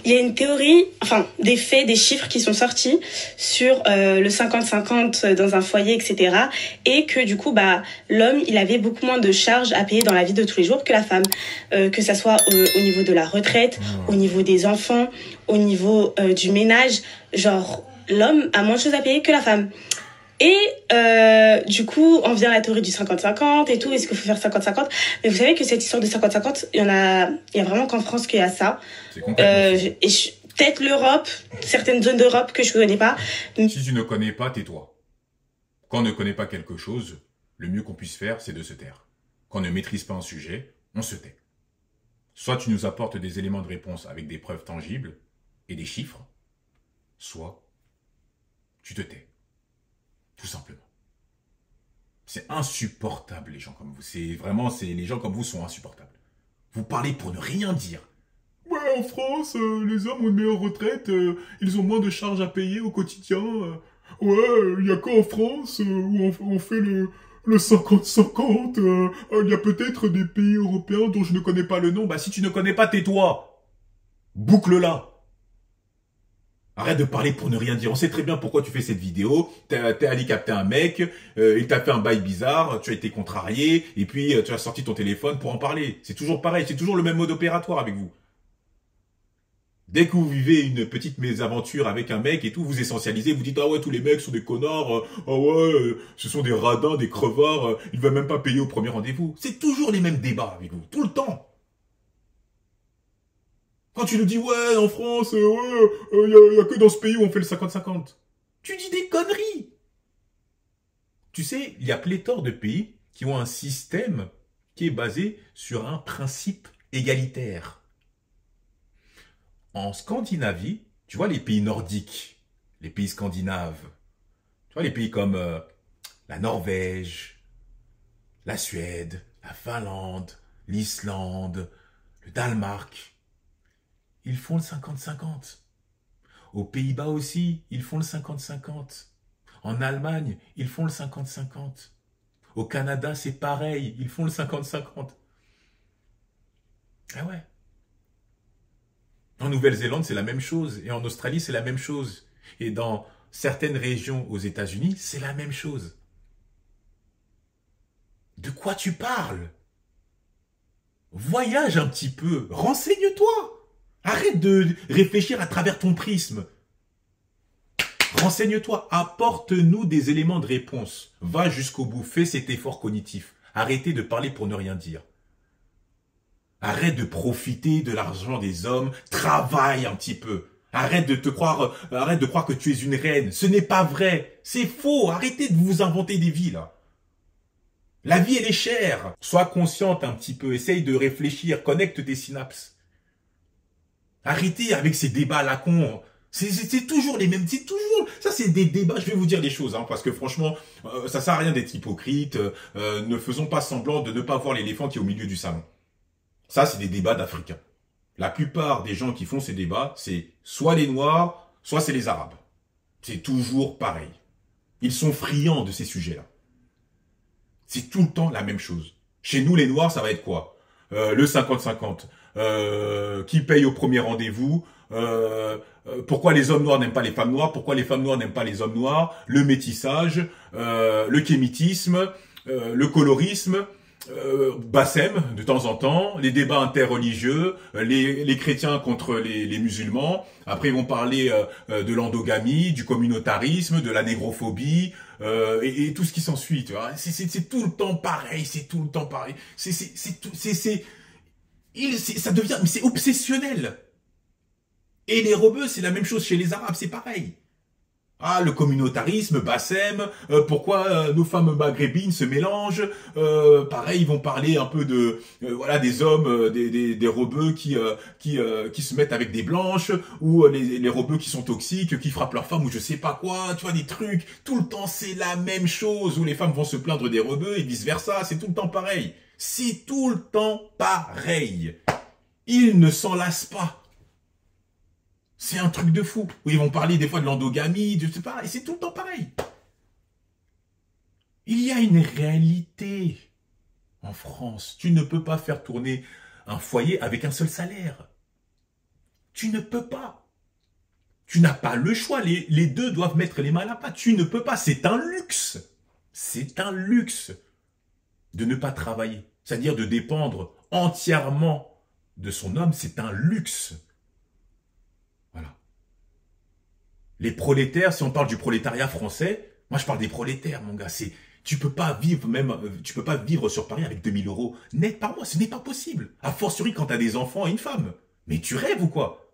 Il y a une théorie, enfin des faits, des chiffres qui sont sortis sur le 50-50 dans un foyer, etc. Et que du coup, l'homme, il avait beaucoup moins de charges à payer dans la vie de tous les jours que la femme. Que ça soit au niveau de la retraite, au niveau des enfants, au niveau du ménage. Genre, l'homme a moins de choses à payer que la femme. Et du coup, on vient à la théorie du 50-50 et tout. Est-ce qu'il faut faire 50-50? Mais vous savez que cette histoire de 50-50, il y a vraiment qu'en France qu'il y a ça. C'est complètement Peut-être l'Europe, certaines zones d'Europe que je ne connais pas. Si tu ne connais pas, tais-toi. Quand on ne connaît pas quelque chose, le mieux qu'on puisse faire, c'est de se taire. Quand on ne maîtrise pas un sujet, on se tait. Soit tu nous apportes des éléments de réponse avec des preuves tangibles et des chiffres, soit tu te tais. Tout simplement. C'est insupportable, les gens comme vous. Les gens comme vous sont insupportables. Vous parlez pour ne rien dire. Ouais, en France, les hommes ont une meilleure retraite, ils ont moins de charges à payer au quotidien. Ouais, il n'y a qu'en France où on fait le 50-50. Il y a peut-être des pays européens dont je ne connais pas le nom. Bah, si tu ne connais pas, tais-toi. Boucle-la. Arrête de parler pour ne rien dire. On sait très bien pourquoi tu fais cette vidéo. T'es allé capter un mec, il t'a fait un bail bizarre, tu as été contrarié, et puis tu as sorti ton téléphone pour en parler. C'est toujours pareil, c'est toujours le même mode opératoire avec vous. Dès que vous vivez une petite mésaventure avec un mec et tout, vous essentialisez, vous dites « Ah ouais, tous les mecs sont des connards, ah ouais, ce sont des radins, des crevards, ils ne veulent même pas payer au premier rendez-vous. » C'est toujours les mêmes débats avec vous, tout le temps. Quand tu nous dis « Ouais, en France, y a que dans ce pays où on fait le 50-50. » Tu dis des conneries. Tu sais, il y a pléthore de pays qui ont un système qui est basé sur un principe égalitaire. En Scandinavie, tu vois les pays nordiques, les pays scandinaves, tu vois les pays comme la Norvège, la Suède, la Finlande, l'Islande, le Danemark, ils font le 50-50. Aux Pays-Bas aussi, ils font le 50-50. En Allemagne, ils font le 50-50. Au Canada, c'est pareil, ils font le 50-50. Ah ouais. En Nouvelle-Zélande, c'est la même chose. Et en Australie, c'est la même chose. Et dans certaines régions aux États-Unis, c'est la même chose. De quoi tu parles? Voyage un petit peu. Renseigne-toi. Arrête de réfléchir à travers ton prisme. Renseigne-toi. Apporte-nous des éléments de réponse. Va jusqu'au bout. Fais cet effort cognitif. Arrêtez de parler pour ne rien dire. Arrête de profiter de l'argent des hommes, travaille un petit peu. Arrête de croire que tu es une reine. Ce n'est pas vrai. C'est faux. Arrêtez de vous inventer des vies, là. La vie, elle est chère. Sois consciente un petit peu. Essaye de réfléchir. Connecte tes synapses. Arrêtez avec ces débats à la con. C'est toujours les mêmes. C'est toujours. Ça, c'est des débats. Je vais vous dire les choses, parce que franchement, ça sert à rien d'être hypocrite. Ne faisons pas semblant de ne pas voir l'éléphant qui est au milieu du salon. Ça, c'est des débats d'Africains. La plupart des gens qui font ces débats, c'est soit les Noirs, soit c'est les Arabes. C'est toujours pareil. Ils sont friands de ces sujets-là. C'est tout le temps la même chose. Chez nous, les Noirs, ça va être quoi? Le 50-50. Qui paye au premier rendez-vous? Pourquoi les hommes noirs n'aiment pas les femmes noires? Pourquoi les femmes noires n'aiment pas les hommes noirs? Le métissage, le kémitisme, le colorisme... Bassem, de temps en temps, les débats interreligieux, les chrétiens contre les musulmans. Après, ils vont parler de l'endogamie, du communautarisme, de la négrophobie, et tout ce qui s'ensuit. C'est tout le temps pareil, c'est tout le temps pareil. Ça devient, mais c'est obsessionnel. Et les rebeux, c'est la même chose chez les Arabes, c'est pareil. Ah, le communautarisme, Bassem, pourquoi nos femmes maghrébines se mélangent, pareil, ils vont parler un peu de, des hommes, des rebeux qui se mettent avec des blanches, ou les rebeux qui sont toxiques, qui frappent leurs femmes, ou je sais pas quoi, tu vois, des trucs, tout le temps c'est la même chose, où les femmes vont se plaindre des rebeux, et vice versa, c'est tout le temps pareil. C'est tout le temps pareil. Ils ne s'en lassent pas. C'est un truc de fou. Où ils vont parler des fois de l'endogamie, je sais pas, et c'est tout le temps pareil. Il y a une réalité en France. Tu ne peux pas faire tourner un foyer avec un seul salaire. Tu ne peux pas. Tu n'as pas le choix. Les deux doivent mettre les mains à la pâte. Tu ne peux pas. C'est un luxe. C'est un luxe de ne pas travailler. C'est-à-dire de dépendre entièrement de son homme. C'est un luxe. Voilà. Les prolétaires, si on parle du prolétariat français, moi je parle des prolétaires, mon gars. Tu peux pas vivre sur Paris avec 2000 € net par mois. Ce n'est pas possible. A fortiori quand tu as des enfants et une femme. Mais tu rêves ou quoi?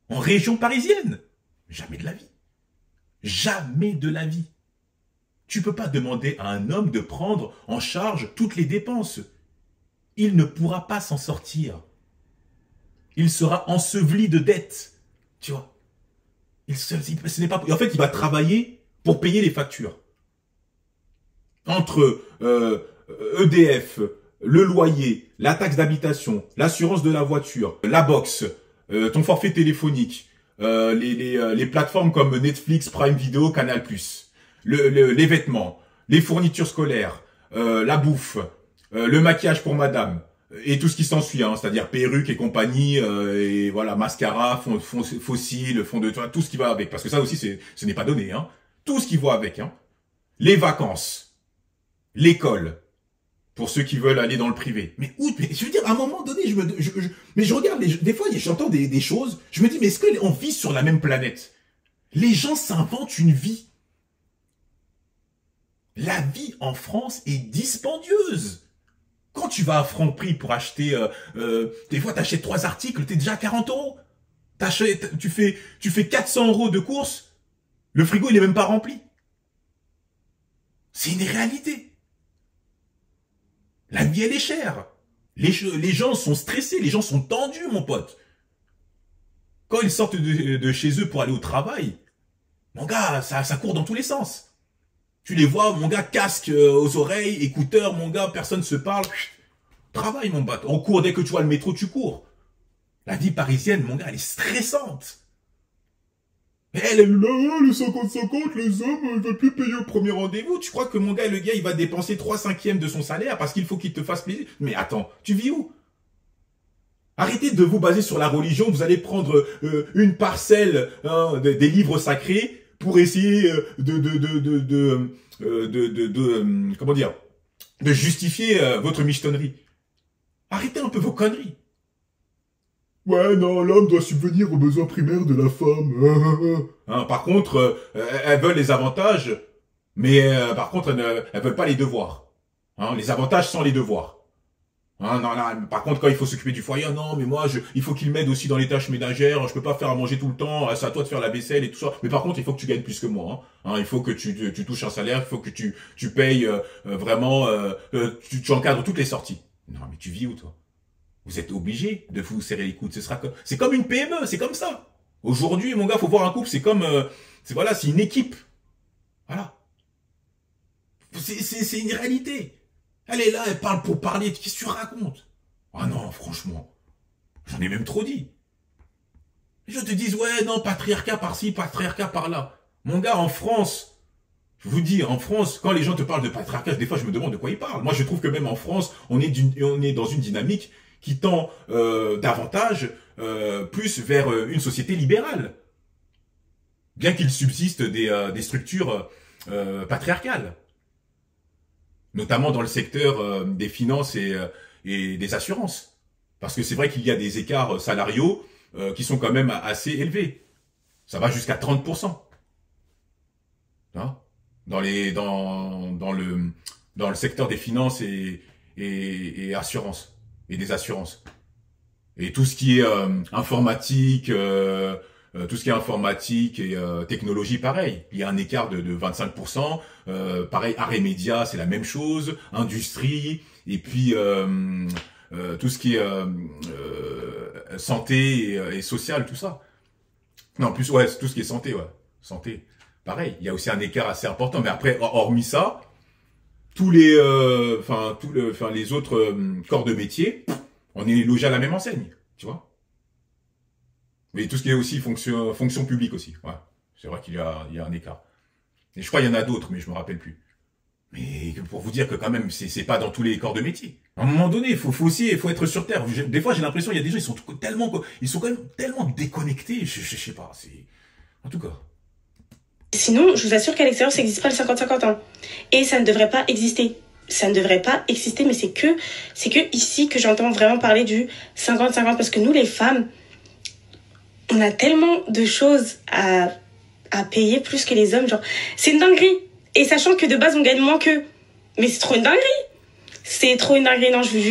En région parisienne? Jamais de la vie. Jamais de la vie. Tu peux pas demander à un homme de prendre en charge toutes les dépenses. Il ne pourra pas s'en sortir. Il sera enseveli de dettes. Tu vois? Ce n'est pas. En fait, il va travailler pour payer les factures. Entre EDF, le loyer, la taxe d'habitation, l'assurance de la voiture, la box, ton forfait téléphonique, les plateformes comme Netflix, Prime Video, Canal+, les vêtements, les fournitures scolaires, la bouffe, le maquillage pour madame, et tout ce qui s'ensuit, hein, c'est-à-dire perruque et compagnie, et voilà, mascara, fond fossile, fond de teint, tout ce qui va avec, parce que ça aussi, ce n'est pas donné, hein, tout ce qui va avec, hein, les vacances, l'école, pour ceux qui veulent aller dans le privé. Mais je veux dire, à un moment donné, mais je regarde, des fois, j'entends des choses, je me dis, mais est-ce qu'on vit sur la même planète? Les gens s'inventent une vie. La vie en France est dispendieuse. Quand tu vas à Franprix pour acheter, des fois t'achètes 3 articles, t'es déjà à 40 €. Tu fais 400 € de courses, le frigo il est même pas rempli. C'est une réalité. La vie elle est chère. Les gens sont stressés, les gens sont tendus, mon pote. Quand ils sortent de chez eux pour aller au travail, mon gars, ça court dans tous les sens. Tu les vois, mon gars, casque aux oreilles, écouteurs, mon gars, personne se parle. Travaille, mon pote. On court, dès que tu vois le métro, tu cours. La vie parisienne, mon gars, elle est stressante. Elle est là, le 50-50, les hommes ne veulent plus payer au premier rendez-vous. Tu crois que mon gars, le gars, il va dépenser 3/5 de son salaire parce qu'il faut qu'il te fasse plaisir? Mais attends, tu vis où? Arrêtez de vous baser sur la religion. Vous allez prendre une parcelle des livres sacrés pour essayer comment dire, de justifier votre michetonnerie. Arrêtez un peu vos conneries. Ouais, non, l'homme doit subvenir aux besoins primaires de la femme. Hein, par contre, elles veulent les avantages, mais par contre, elles veulent pas les devoirs. Hein, les avantages sans les devoirs. Hein, non, là, par contre, quand il faut s'occuper du foyer, non, mais moi, il faut qu'il m'aide aussi dans les tâches ménagères, je peux pas faire à manger tout le temps, c'est à toi de faire la vaisselle et tout ça. Mais par contre, il faut que tu gagnes plus que moi. Hein, il faut que tu touches un salaire, il faut que tu payes vraiment, tu encadres toutes les sorties. Non, mais tu vis où, toi? Vous êtes obligé de vous serrer les coudes. C'est comme une PME, c'est comme ça. Aujourd'hui, mon gars, faut voir un couple, c'est comme, c'est une équipe. Voilà. C'est une réalité. Elle est là, elle parle pour parler. Qu'est-ce que tu racontes? Ah non, franchement. J'en ai même trop dit. Les gens te disent, ouais, non, patriarcat par-ci, patriarcat par-là. Mon gars, en France, je vous dis, en France, quand les gens te parlent de patriarcat, des fois, je me demande de quoi ils parlent. Moi, je trouve que même en France, on est dans une dynamique qui tend davantage plus vers une société libérale. Bien qu'il subsiste des structures patriarcales. Notamment dans le secteur des finances et des assurances. Parce que c'est vrai qu'il y a des écarts salariaux qui sont quand même assez élevés. Ça va jusqu'à 30%. Hein, dans le secteur des finances et assurances. Et des assurances. Et tout ce qui est informatique, et technologie, pareil. Il y a un écart de 25%. Pareil, arts et médias, c'est la même chose. Industrie, et puis tout ce qui est santé et social, tout ça. Non, en plus, ouais, tout ce qui est santé, ouais. Santé. Pareil, il y a aussi un écart assez important. Mais après, hormis ça, les autres corps de métier, on est logé à la même enseigne, tu vois. Mais tout ce qui est aussi fonction publique aussi, ouais. C'est vrai qu'il y a un écart. Et je crois qu'il y en a d'autres, mais je me rappelle plus. Mais pour vous dire que quand même, c'est pas dans tous les corps de métier. À un moment donné, il faut être sur terre. Des fois, j'ai l'impression, il y a des gens, ils sont quand même tellement déconnectés. Je sais pas, en tout cas. Sinon, je vous assure qu'à l'extérieur, ça n'existe pas le 50-50 ans. Et ça ne devrait pas exister. Ça ne devrait pas exister, mais c'est que ici que j'entends vraiment parler du 50-50. Parce que nous, les femmes, on a tellement de choses à payer plus que les hommes. Genre, c'est une dinguerie. Et sachant que de base, on gagne moins qu'eux. Mais c'est trop une dinguerie. C'est trop une dinguerie. Non, je vous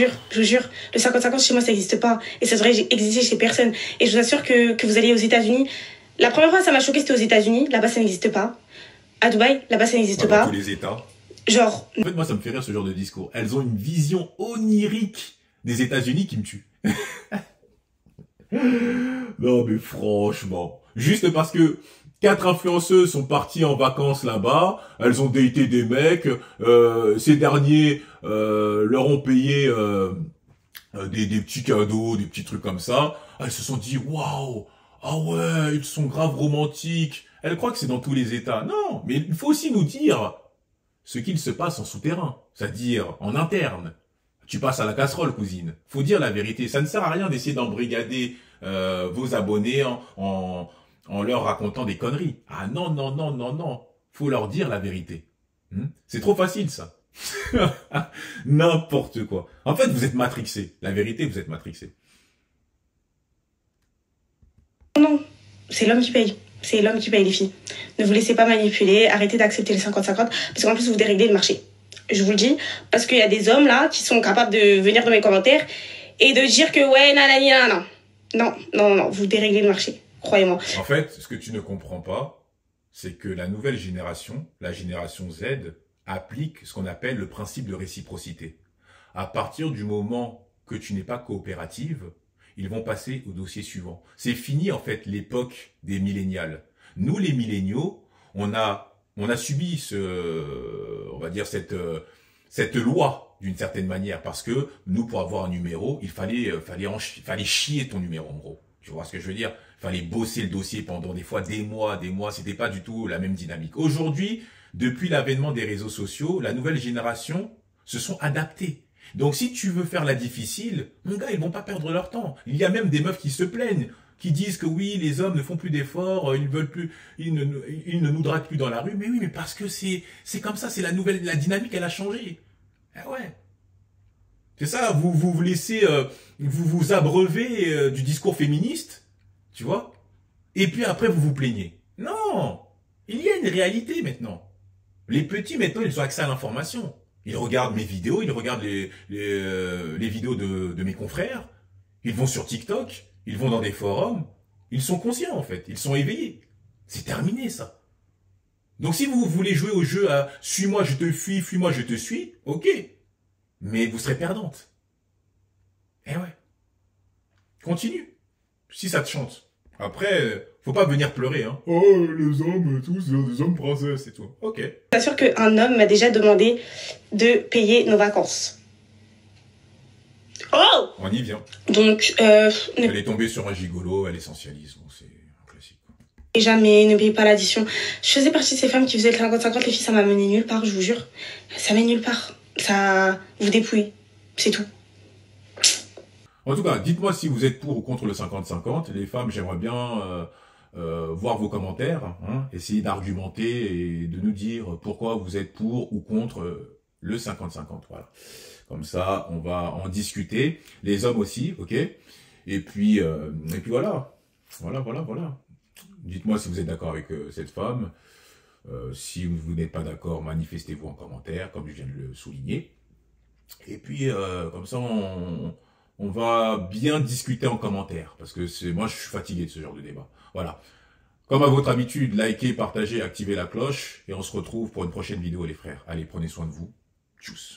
jure. Le 50-50 chez moi, ça n'existe pas. Et ça devrait exister chez personne. Et je vous assure que vous allez aux États-Unis. La première fois, ça m'a choqué, c'était aux États-Unis. Là-bas, ça n'existe pas. À Dubaï, là-bas, ça n'existe pas. Dans tous les États. Genre. En fait, moi, ça me fait rire ce genre de discours. Elles ont une vision onirique des États-Unis qui me tue. Non, mais franchement. Juste parce que 4 influenceuses sont parties en vacances là-bas, elles ont daté des mecs, ces derniers leur ont payé des petits cadeaux, des petits trucs comme ça. Elles se sont dit waouh, ah ouais, ils sont grave romantiques. Elles croient que c'est dans tous les États. Non, mais il faut aussi nous dire ce qu'il se passe en souterrain, c'est-à-dire en interne. Tu passes à la casserole, cousine. Faut dire la vérité. Ça ne sert à rien d'essayer d'embrigader vos abonnés en leur racontant des conneries. Ah non, non, non, non, non. Faut leur dire la vérité. C'est trop facile, ça. N'importe quoi. En fait, vous êtes matrixés. La vérité, vous êtes matrixés. Non, c'est l'homme qui paye. C'est l'homme qui paye, les filles. Ne vous laissez pas manipuler. Arrêtez d'accepter les 50-50. Parce qu'en plus, vous déréglez le marché. Je vous le dis. Parce qu'il y a des hommes, là, qui sont capables de venir dans mes commentaires et de dire que, ouais, nanani, nanana. Non, non, non, vous déréglez le marché. Croyez-moi. En fait, ce que tu ne comprends pas, c'est que la nouvelle génération, la génération Z, applique ce qu'on appelle le principe de réciprocité. À partir du moment que tu n'es pas coopérative, ils vont passer au dossier suivant. C'est fini, en fait, l'époque des millénials. Nous, les milléniaux, on a subi on va dire cette loi d'une certaine manière, parce que nous, pour avoir un numéro, il fallait chier ton numéro, en gros. Tu vois ce que je veux dire? Il fallait bosser le dossier pendant des fois des mois. C'était pas du tout la même dynamique. Aujourd'hui, depuis l'avènement des réseaux sociaux, la nouvelle génération se sont adaptés. Donc, si tu veux faire la difficile, mon gars, ils vont pas perdre leur temps. Il y a même des meufs qui se plaignent, qui disent que oui, les hommes ne font plus d'efforts, ils ne nous draguent plus dans la rue. Mais oui, mais parce que c'est comme ça, c'est la dynamique, elle a changé. Ah ouais. C'est ça, vous laissez, vous abreuvez du discours féministe, tu vois, et puis après vous vous plaignez. Non, il y a une réalité maintenant. Les petits maintenant, ils ont accès à l'information. Ils regardent mes vidéos, ils regardent les vidéos de mes confrères. Ils vont sur TikTok, ils vont dans des forums. Ils sont conscients en fait, ils sont éveillés. C'est terminé ça. Donc si vous voulez jouer au jeu à suis-moi je te fuis, fuis-moi je te suis, ok. Mais vous serez perdante. Eh ouais. Continue. Si ça te chante. Après, faut pas venir pleurer, hein. Oh, les hommes, tous, des hommes français, c'est tout. Ok. Je t'assure qu'un homme m'a déjà demandé de payer nos vacances. Oh! On y vient. Donc, elle est tombée sur un gigolo, elle essentialise. Bon, c'est un classique. Jamais, ne payez pas l'addition. Je faisais partie de ces femmes qui faisaient le 50-50, les filles, ça m'a mené nulle part, je vous jure. Ça mène nulle part. Ça vous dépouille. C'est tout. En tout cas, dites-moi si vous êtes pour ou contre le 50-50. Les femmes, j'aimerais bien voir vos commentaires, hein, essayer d'argumenter et de nous dire pourquoi vous êtes pour ou contre le 50-50. Voilà. Comme ça, on va en discuter. Les hommes aussi, ok. Et puis voilà. Voilà. Dites-moi si vous êtes d'accord avec cette femme. Si vous n'êtes pas d'accord, manifestez-vous en commentaire, comme je viens de le souligner. Et puis, comme ça, on va bien discuter en commentaire. Parce que moi, je suis fatigué de ce genre de débat. Voilà. Comme à votre habitude, likez, partagez, activez la cloche. Et on se retrouve pour une prochaine vidéo, les frères. Allez, prenez soin de vous. Tchuss.